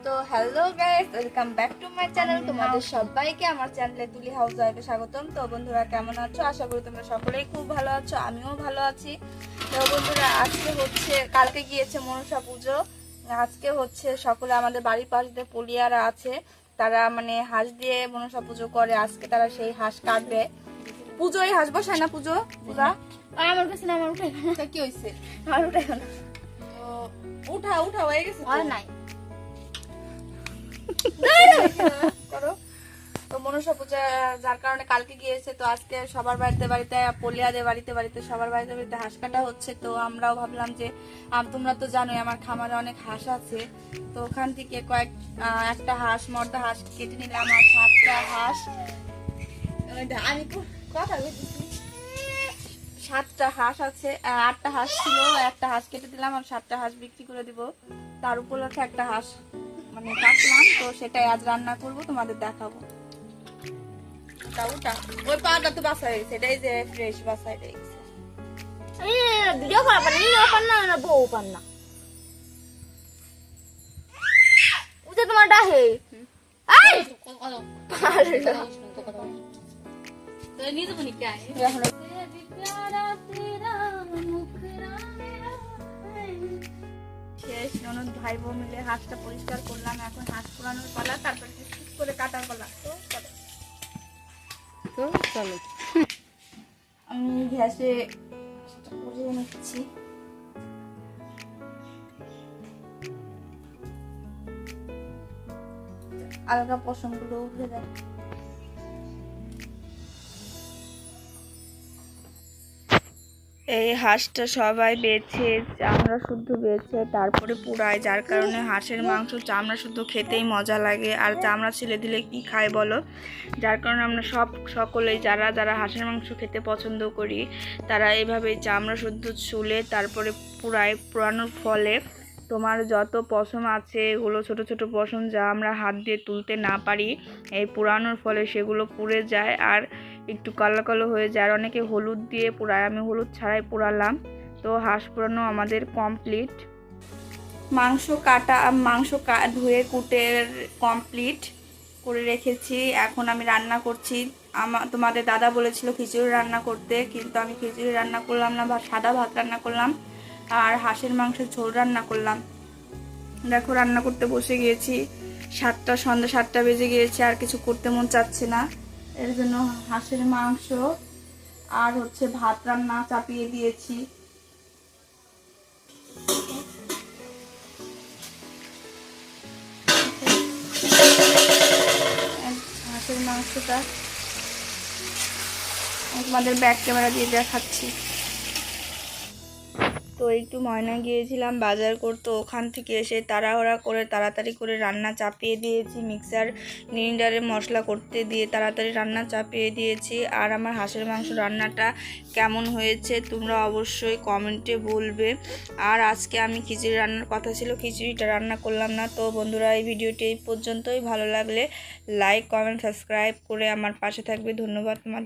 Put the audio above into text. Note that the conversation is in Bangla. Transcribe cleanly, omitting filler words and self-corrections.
তো hello guys, welcome back to my channel. তোমাদের সবাইকে আমার চ্যানেলে তুলি হাউস ওয়াইফে স্বাগতম। তো বন্ধুরা কেমন আছো? আশা করি তোমরা সকলেই খুব ভালো আছো, আমিও ভালো আছি। তো বন্ধুরা আজকে হচ্ছে, কালকে গিয়েছে মনসা পুজো, আজকে হচ্ছে সকলে আমাদের বাড়ির পাশ দিয়ে পলিয়ারা আছে, তারা মানে হাঁস দিয়ে মনসা পুজো করে। আজকে তারা সেই হাঁস কাটবে। পুজোয় হাঁস বসায় না? পুজো পূজা আমার কাছে না, আমার উঠাই কি হয়েছে? আমার উঠাই না। উঠা উঠা হয়ে গেছে আর নাই করো। তো মনসা পূজা যার কারণে কালকে গিয়েছে, তো আজকে সবার বাড়িতে বাড়িতে পলিয়াদের বাড়িতে বাড়িতে সবার বাড়িতে বাড়িতে হাঁস কাটা হচ্ছে। তো আমরাও ভাবলাম যে তোমরা তো জানোই আমার খামারে অনেক হাঁস আছে, তো ওখান থেকে একটা হাঁস মর্দা হাঁস কেটে নিলাম। আর 7টা হাঁস, আমি কথা বলছি, 7টা হাঁস আছে, 8টা হাঁস ছিল, একটা হাঁস কেটে দিলাম আর 7টা হাঁস বিক্রি করে দিব। তার উপলক্ষে একটা হাঁস মানে কাটলাম, তো সেটাই আজ রান্না করব, তোমাদের দেখাবো। ওটা ওই পাটা তো বাসা হয়ে গেছে, এটাই যে ফ্রেশ বাসা, এটাই ভিডিও করা পারে না, পার না না বউ পার না। উঠে তোমার ডাহে এই তো নিয়ে যাবো নাকি? শেষ ননদ ভাই বোন মিলে হাঁসটা পরিষ্কার করলাম। এখন হাঁস পোড়ানোর পালা, তারপর করে কাটার পালা। তো চলো আমি গ্যাসে পুড়িয়ে নিচ্ছি। আলগা পশমগুলো উঠে যায়। এই হাঁসটা সবাই বেছে, চামড়া শুদ্ধ বেছে তারপরে পুড়ায়, যার কারণে হাঁসের মাংস চামড়া শুদ্ধ খেতেই মজা লাগে। আর চামড়া ছেলে দিলে কি খায় বলো? যার কারণে আমরা সকলেই যারা যারা হাঁসের মাংস খেতে পছন্দ করি, তারা এইভাবে চামড়া শুদ্ধ চুলে তারপরে পোড়ানোর ফলে তোমার যত পশম আছে, এগুলো ছোট ছোট পশম যা আমরা হাত দিয়ে তুলতে না পারি, এই পোড়ানোর ফলে সেগুলো পুড়ে যায় আর একটু কালো কালো হয়ে যায়। আর অনেকে হলুদ দিয়ে পোড়ায়, আমি হলুদ ছাড়াই পোড়ালাম। তো হাঁস পোড়ানো আমাদের কমপ্লিট। মাংস ধুয়ে কুটে কমপ্লিট করে রেখেছি। এখন আমি রান্না করছি। তোমাদের দাদা বলেছিল খিচুড়ি রান্না করতে, কিন্তু আমি খিচুড়ি রান্না করলাম না, সাদা ভাত রান্না করলাম আর হাঁসের মাংসের ঝোল রান্না করলাম। দেখো রান্না করতে বসে গিয়েছি, সন্ধ্যা 7টা বেজে গিয়েছে, আর কিছু করতে মন চাচ্ছে না। এর জন্য হাঁসের মাংস আর হচ্ছে ভাত রান্না চাপিয়ে দিয়েছি। হাঁসের মাংসটা তোমাদের ব্যাক ক্যামেরা দিয়ে দেখাচ্ছি। তো একটু ময়না গিয়েছিলাম বাজার করতে, ওখান থেকে এসে তাড়াতাড়ি করে রান্না চাপিয়ে দিয়েছি। মিক্সার গ্রাইন্ডারে মশলা করতে দিয়ে তাড়াতাড়ি রান্না চাপিয়ে দিয়েছি। আর আমার হাঁসের মাংস রান্নাটা কেমন হয়েছে তোমরা অবশ্যই কমেন্টে বলবে। আর আজকে আমি খিচুড়ি রান্নার কথা ছিল, খিচুড়িটা রান্না করলাম না। তো বন্ধুরা এই ভিডিওটি এই পর্যন্তই। ভালো লাগলে লাইক কমেন্ট সাবস্ক্রাইব করে আমার পাশে থাকবে। ধন্যবাদ তোমাদের।